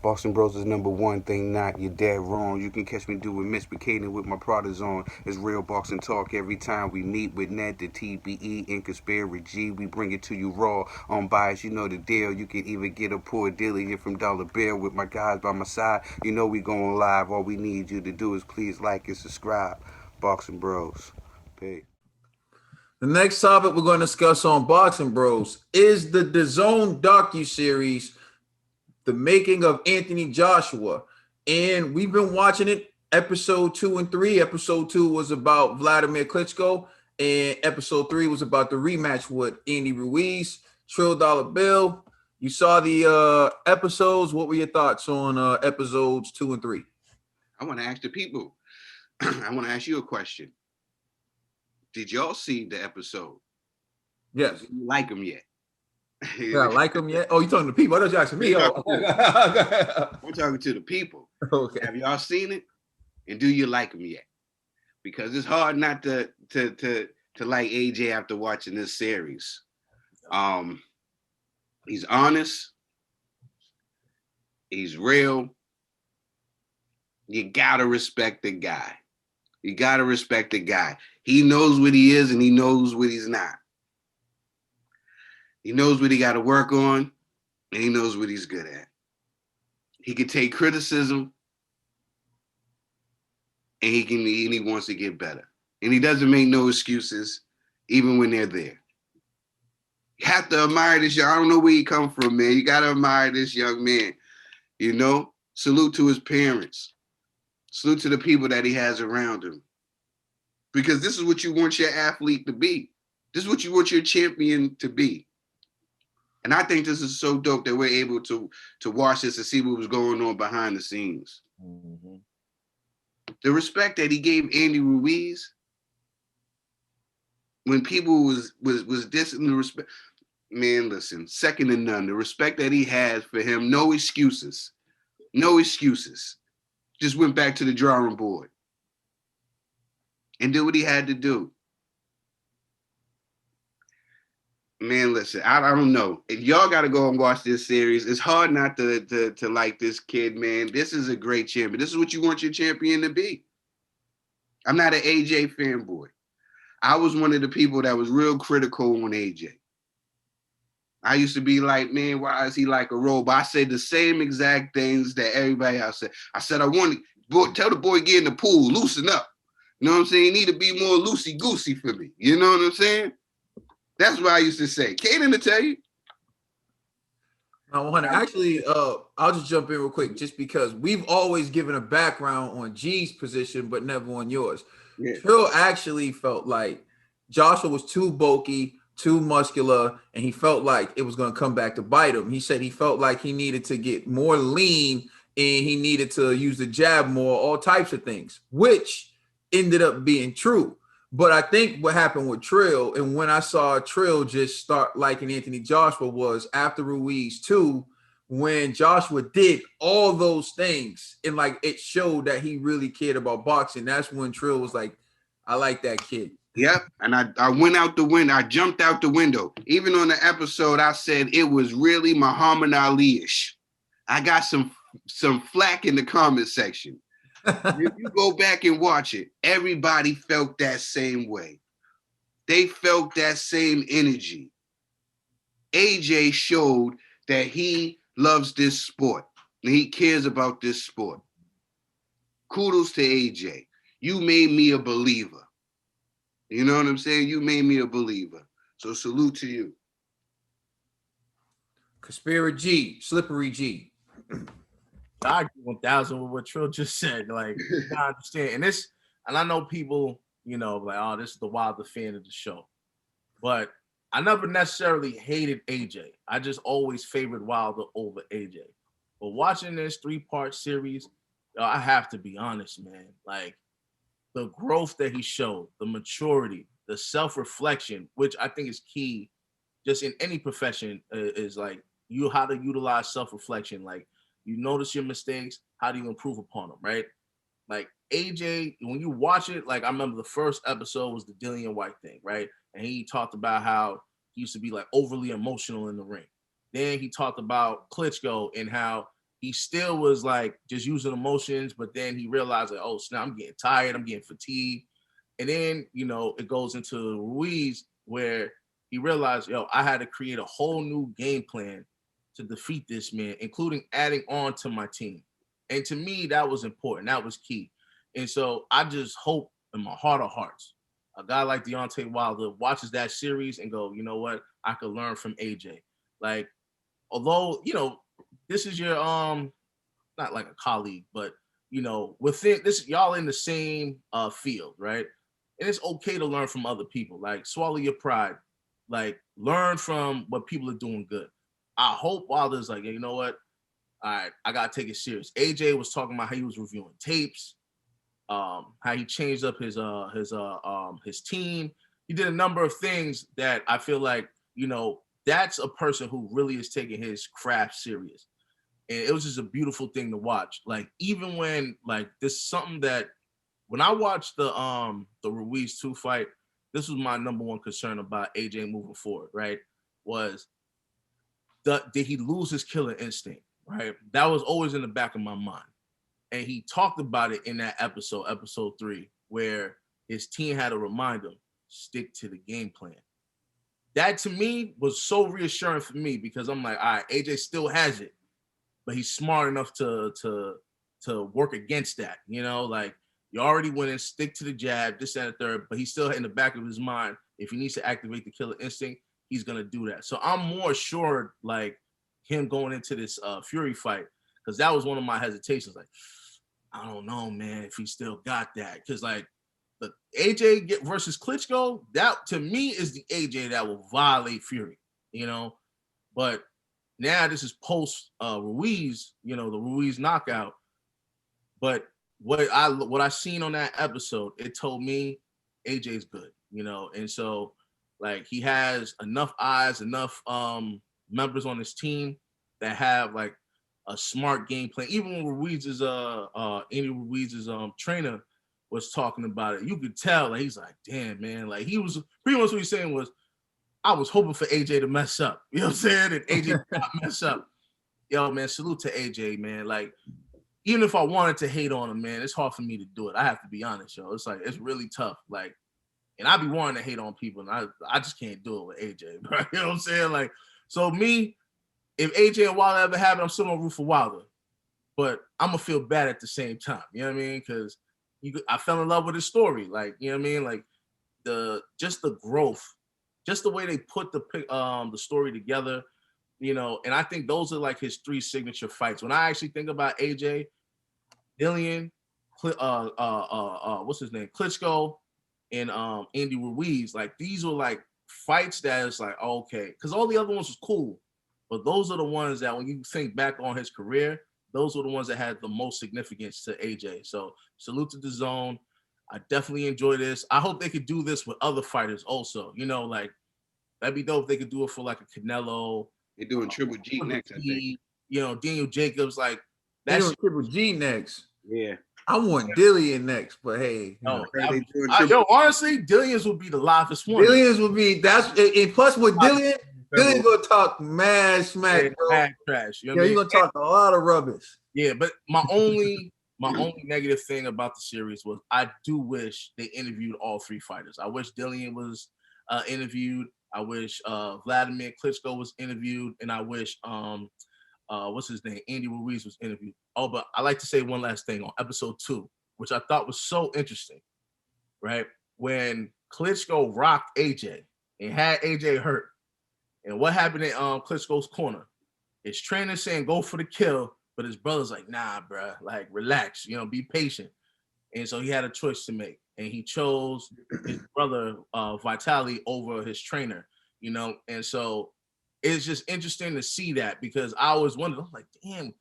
Boston Bros is number one thing, not you're dead wrong. You can catch me doing misbehaving with my products on. It's real boxing talk every time we meet with Ned, the TBE, and Conspiracy G. We bring it to you raw, unbiased. You know the deal. You can even get a poor dealer here from Dollar Bill with my guys by my side. You know we going live. All we need you to do is please like and subscribe. Boxing Bros. Peace. The next topic we're going to discuss on Boxing Bros is the DAZN docuseries, The Making of Anthony Joshua. And we've been watching it, episode 2 and 3. Episode 2 was about Vladimir Klitschko, and episode 3 was about the rematch with Andy Ruiz. Trill Dollar Bill, you saw the episodes. What were your thoughts on episodes 2 and 3? I want to ask the people. I want to ask you a question. Did y'all see the episode? Yes. Do you like them yet? Yeah, like them yet? Oh, you talking to people? I thought you asking me. Oh. I'm talking to the people. Okay. Have y'all seen it? And do you like them yet? Because it's hard not to like AJ after watching this series. He's honest. He's real. You gotta respect the guy. You gotta respect the guy. He knows what he is and he knows what he's not. He knows what he got to work on, and he knows what he's good at. He can take criticism, and he wants to get better. And he doesn't make no excuses, even when they're there. You have to admire this young. I don't know where he come from, man. You got to admire this young man. You know, salute to his parents. Salute to the people that he has around him. Because this is what you want your athlete to be. This is what you want your champion to be. And I think this is so dope that we're able to watch this and see what was going on behind the scenes. Mm-hmm. The respect that he gave Andy Ruiz when people was dissing the respect, man, listen, second to none. The respect that he has for him, no excuses. No excuses. Just went back to the drawing board and did what he had to do. Man, listen, I don't know. If y'all got to go and watch this series, it's hard not to like this kid, man. This is a great champion. This is what you want your champion to be. I'm not an AJ fanboy. I was one of the people that was real critical on AJ. I used to be like, man, why is he like a robot? I said the same exact things that everybody else said. I said, tell the boy get in the pool, loosen up. You know what I'm saying? He need to be more loosey-goosey for me. You know what I'm saying? That's what I used to say. Kaden to tell you. I want to actually, I'll just jump in real quick, just because we've always given a background on G's position, but never on yours. Yeah. Phil actually felt like Joshua was too bulky, too muscular, and he felt like it was going to come back to bite him. He said he felt like he needed to get more lean and he needed to use the jab more, all types of things, which ended up being true. But I think what happened with Trill, and when I saw Trill just start liking Anthony Joshua, was after Ruiz 2, when Joshua did all those things and like it showed that he really cared about boxing. That's when Trill was like, I like that kid. Yep. And I went out the window. I jumped out the window. Even on the episode, I said it was really Muhammad Ali-ish. I got some flack in the comment section. If you go back and watch it, everybody felt that same way. They felt that same energy. AJ showed that he loves this sport and he cares about this sport. Kudos to AJ. You made me a believer. You know what I'm saying? You made me a believer. So salute to you. Conspiracy G, Slippery G. I agree 1,000 with what Trill just said. Like, I understand. And I know people, you know, like, oh, this is the Wilder fan of the show. But I never necessarily hated AJ. I just always favored Wilder over AJ. But watching this 3-part series, I have to be honest, man. Like, the growth that he showed, the maturity, the self-reflection, which I think is key just in any profession, is like how to utilize self-reflection. Like, you notice your mistakes, how do you improve upon them, right? Like AJ, when you watch it, like I remember the first episode was the Dillian White thing, right? And he talked about how he used to be like overly emotional in the ring. Then he talked about Klitschko and how he still was like just using emotions, but then he realized like, oh snap, I'm getting tired, I'm getting fatigued. And then, you know, it goes into Ruiz where he realized, yo, I had to create a whole new game plan to defeat this man, including adding on to my team. And to me, that was important. That was key. And so I just hope in my heart of hearts, a guy like Deontay Wilder watches that series and go, you know what, I could learn from AJ. Like, although, you know, this is your not like a colleague, but you know, within this, y'all in the same field, right? And it's okay to learn from other people. Like, swallow your pride. Like, learn from what people are doing good. I hope Wilder's like, hey, you know what? All right, I gotta take it serious. AJ was talking about how he was reviewing tapes, how he changed up his team. He did a number of things that I feel like, you know, that's a person who really is taking his craft serious. And it was just a beautiful thing to watch. Like, even when like this is something that when I watched the Ruiz 2 fight, this was my number one concern about AJ moving forward, right? Was did he lose his killer instinct? Right? That was always in the back of my mind. And he talked about it in that episode 3, where his team had to remind him, stick to the game plan. That to me was so reassuring for me because I'm like, all right, AJ still has it, but he's smart enough to work against that. You know, like, you already went in, stick to the jab, this and the third, but he's still in the back of his mind, if he needs to activate the killer instinct, he's gonna do that. So I'm more assured, like, him going into this Fury fight, because that was one of my hesitations. Like, I don't know, man, if he still got that, because like the AJ versus Klitschko, that to me is the AJ that will violate Fury, you know. But now this is post Ruiz, you know, the Ruiz knockout. But what I seen on that episode, it told me AJ's good, you know, and so like he has enough eyes, enough members on his team that have like a smart game plan. Even when Ruiz's Andy Ruiz's trainer was talking about it, you could tell like he's like, damn man, like he was pretty much what he's saying was, I was hoping for AJ to mess up. You know what I'm saying? And AJ did not mess up. Yo, man, salute to AJ, man. Like, even if I wanted to hate on him, man, it's hard for me to do it. I have to be honest, yo. It's like, it's really tough. Like, and I be wanting to hate on people, and I just can't do it with AJ, bro. You know what I'm saying? Like, so me, if AJ and Wilder ever happen, I'm still gonna root for Wilder. But I'm gonna feel bad at the same time. You know what I mean? Because I fell in love with his story. Like, you know what I mean? Like the growth, just the way they put the story together, you know. And I think those are like his 3 signature fights. When I actually think about AJ, Dillian, what's his name, Klitschko, and Andy Ruiz, like these were like fights that is like, okay, because all the other ones was cool, but those are the ones that when you think back on his career, those were the ones that had the most significance to AJ. So salute to DAZN. I definitely enjoy this. I hope they could do this with other fighters also. You know, like that'd be dope if they could do it for like a Canelo. They're doing Triple G next, I think. You know, Daniel Jacobs, like that's doing Triple G next. Yeah. I want Dillian next, but hey, honestly, Dillian's would be the livest one. Dillian's would be and plus with Dillian gonna talk mad smack, bro. Mad trash. You know he's gonna talk a lot of rubbish. Yeah, but my only negative thing about the series was I do wish they interviewed all 3 fighters. I wish Dillian was interviewed. I wish Vladimir Klitschko was interviewed, and I wish what's his name, Andy Ruiz was interviewed. Oh, but I like to say one last thing on episode 2, which I thought was so interesting, right? When Klitschko rocked AJ and had AJ hurt, and what happened in Klitschko's corner? His trainer saying go for the kill, but his brother's like, nah, bro, like relax, you know, be patient. And so he had a choice to make, and he chose his brother Vitali over his trainer, you know. And so it's just interesting to see that, because I always wondered, I'm like, damn,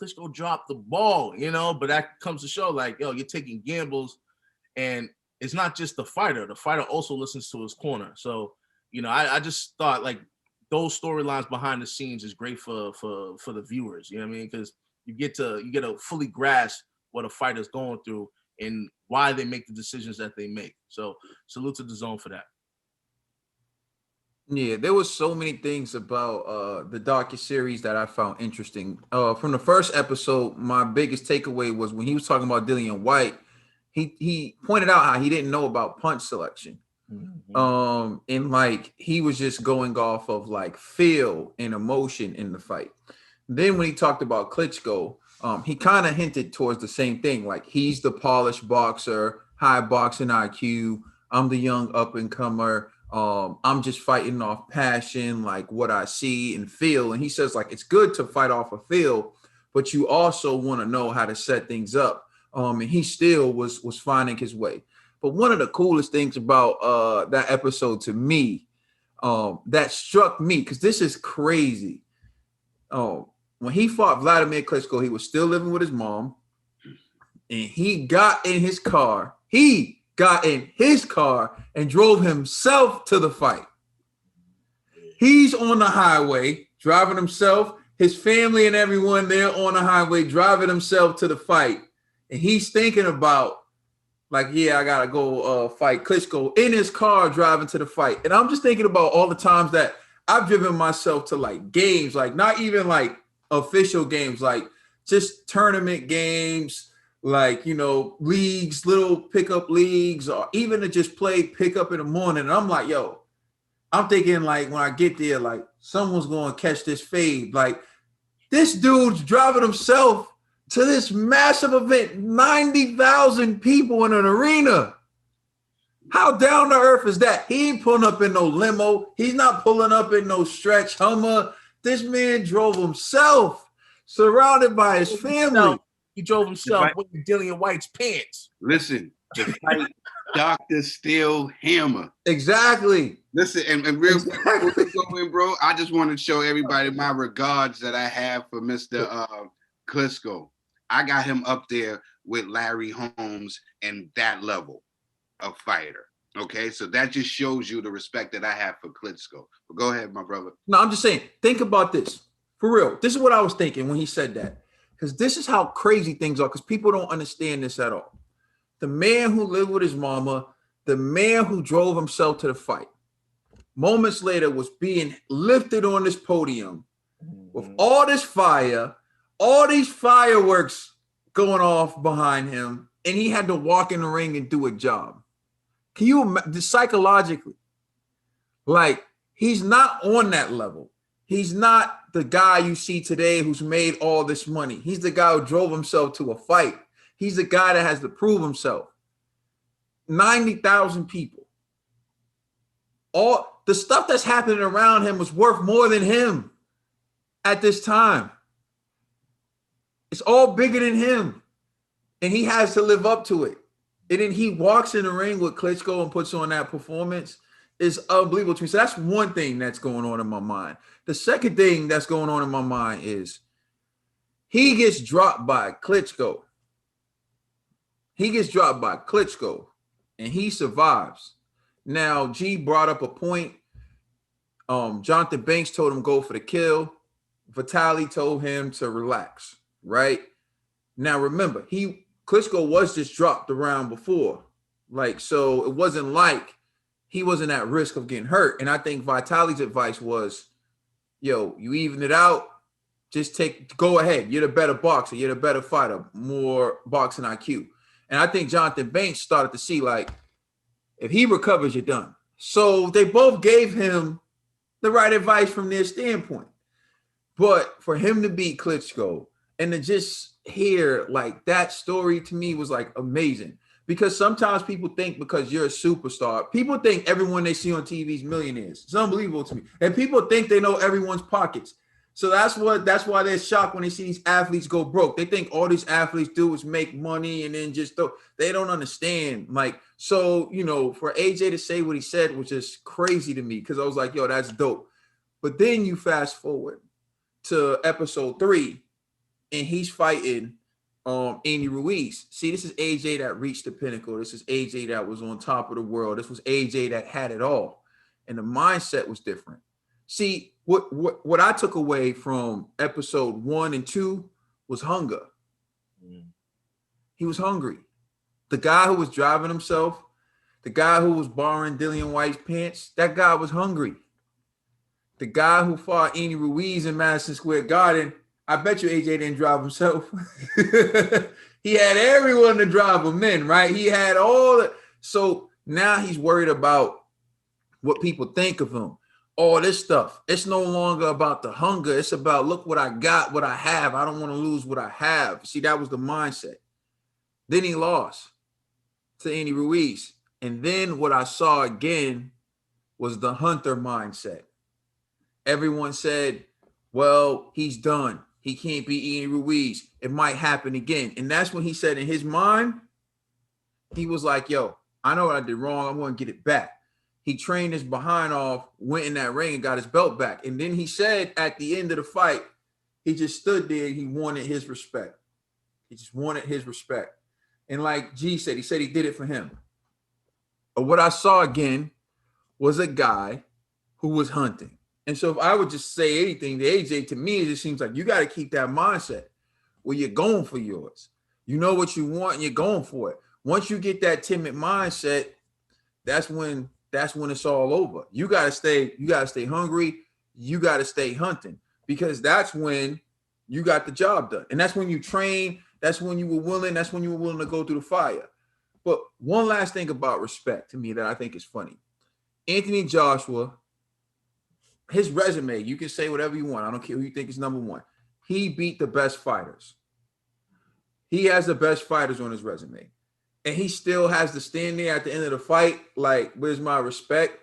Klitschko dropped the ball, you know. But that comes to show, like, yo, you're taking gambles, and it's not just the fighter. The fighter also listens to his corner. So, you know, I just thought like those storylines behind the scenes is great for the viewers. You know what I mean? Because you get to fully grasp what a fighter's going through and why they make the decisions that they make. So salute to DAZN for that. Yeah, there was so many things about the docuseries that I found interesting. From the first episode, my biggest takeaway was when he was talking about Dillian White, he pointed out how he didn't know about punch selection. And like he was just going off of like feel and emotion in the fight. Then when he talked about Klitschko, he kind of hinted towards the same thing. Like he's the polished boxer, high boxing IQ. I'm the young up and comer. I'm just fighting off passion, like what I see and feel. And he says like it's good to fight off a feel, but you also want to know how to set things up. And he still was finding his way. But one of the coolest things about that episode to me, that struck me, because this is crazy. When he fought Vladimir Klitschko, he was still living with his mom, and he got in his car. He got in his car and drove himself to the fight. He's on the highway driving himself, his family and everyone there on the highway driving himself to the fight. And he's thinking about, like, yeah, I gotta go fight Klitschko in his car driving to the fight. And I'm just thinking about all the times that I've driven myself to like games, like not even like official games, like just tournament games, like, you know, leagues, little pickup leagues, or even to just play pickup in the morning. And I'm like, yo, I'm thinking like when I get there, like someone's going to catch this fade. Like this dude's driving himself to this massive event, 90,000 people in an arena. How down to earth is that? He ain't pulling up in no limo. He's not pulling up in no stretch Hummer. This man drove himself, surrounded by his family. He drove himself with Dillian White's pants. Listen, the fight, Dr. Steel Hammer. Exactly. Listen, and real quick before we go in, bro, I just want to show everybody my regards that I have for Mr. Klitschko. I got him up there with Larry Holmes and that level of fighter. Okay, so that just shows you the respect that I have for Klitschko. But go ahead, my brother. No, I'm just saying, think about this. For real, this is what I was thinking when he said that. Because this is how crazy things are, because people don't understand this at all. The man who lived with his mama, the man who drove himself to the fight, moments later was being lifted on this podium with all this fire, all these fireworks going off behind him, and he had to walk in the ring and do a job. Can you imagine psychologically? Like, he's not on that level. He's not the guy you see today who's made all this money. He's the guy who drove himself to a fight. He's the guy that has to prove himself. 90,000 people. All the stuff that's happening around him was worth more than him at this time. It's all bigger than him. And he has to live up to it. And then he walks in the ring with Klitschko and puts on that performance. Is unbelievable to me. So that's one thing that's going on in my mind. The second thing that's going on in my mind is he gets dropped by Klitschko. He gets dropped by Klitschko and he survives. Now, G brought up a point. Jonathan Banks told him go for the kill. Vitaly told him to relax, right? Now, remember, Klitschko was just dropped the round before. Like, so it wasn't like he wasn't at risk of getting hurt. And I think Vitaly's advice was, yo, you even it out. Just go ahead. You're the better boxer. You're the better fighter. More boxing IQ. And I think Jonathan Banks started to see, like, if he recovers, you're done. So they both gave him the right advice from their standpoint. But for him to beat Klitschko and to just hear, like, that story to me was, like, amazing. Because sometimes people think because you're a superstar, people think everyone they see on TV is millionaires. It's unbelievable to me. And people think they know everyone's pockets. So that's why they're shocked when they see these athletes go broke. They think all these athletes do is make money and then just they don't understand. Like, so, you know, for AJ to say what he said was just crazy to me because I was like, yo, that's dope. But then you fast forward to episode 3 and he's fighting Andy Ruiz. See, this is AJ that reached the pinnacle. This is AJ that was on top of the world. This was AJ that had it all. And the mindset was different. See, what I took away from episode 1 and 2 was hunger. He was hungry. The guy who was driving himself, the guy who was borrowing Dillian White's pants, that guy was hungry. the guy who fought Andy Ruiz in Madison Square Garden, I bet you AJ didn't drive himself. He had everyone to drive him in, right? He had all the, so now he's worried about what people think of him. All this stuff. It's no longer about the hunger. It's about, look what I got, what I have. I don't want to lose what I have. See, that was the mindset. Then he lost to Andy Ruiz. And then what I saw again was the hunter mindset. Everyone said, well, he's done. He can't beat Andy Ruiz. It might happen again. And that's when he said in his mind, he was like, yo, I know what I did wrong. I'm going to get it back. He trained his behind off, went in that ring and got his belt back. And then he said at the end of the fight, he just stood there. He wanted his respect. He just wanted his respect. And like G said, he did it for him. But what I saw again was a guy who was hunting. And so if I would just say anything to AJ, to me, it just seems like you got to keep that mindset where you're going for yours. You know what you want and you're going for it. Once you get that timid mindset, that's when it's all over. You got to stay hungry. You got to stay hunting, because that's when you got the job done. And that's when you train. That's when you were willing to go through the fire. But one last thing about respect to me that I think is funny. Anthony Joshua, his resume, you can say whatever you want. I don't care who you think is number one. He beat the best fighters. He has the best fighters on his resume. And he still has to stand there at the end of the fight, like, where's my respect?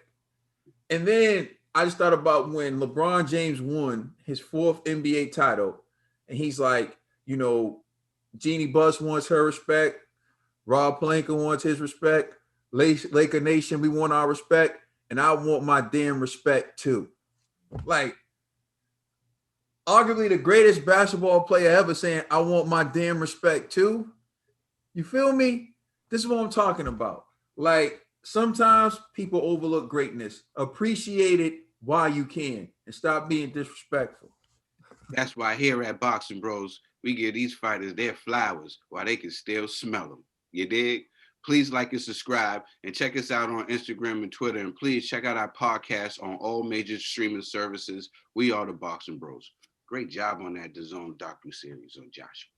And then I just thought about when LeBron James won his 4th NBA title, and he's like, you know, Jeannie Buss wants her respect. Rob Pelinka wants his respect. Laker Nation, we want our respect. And I want my damn respect too. Like, arguably the greatest basketball player ever saying, I want my damn respect too. You feel me? This is what I'm talking about. Like, sometimes people overlook greatness. Appreciate it while you can and stop being disrespectful. That's why here at Boxing Bros, we give these fighters their flowers while they can still smell them. You dig? Please like and subscribe and check us out on Instagram and Twitter. And please check out our podcast on all major streaming services. We are the Boxing Bros. Great job on that DAZN docuseries on Joshua.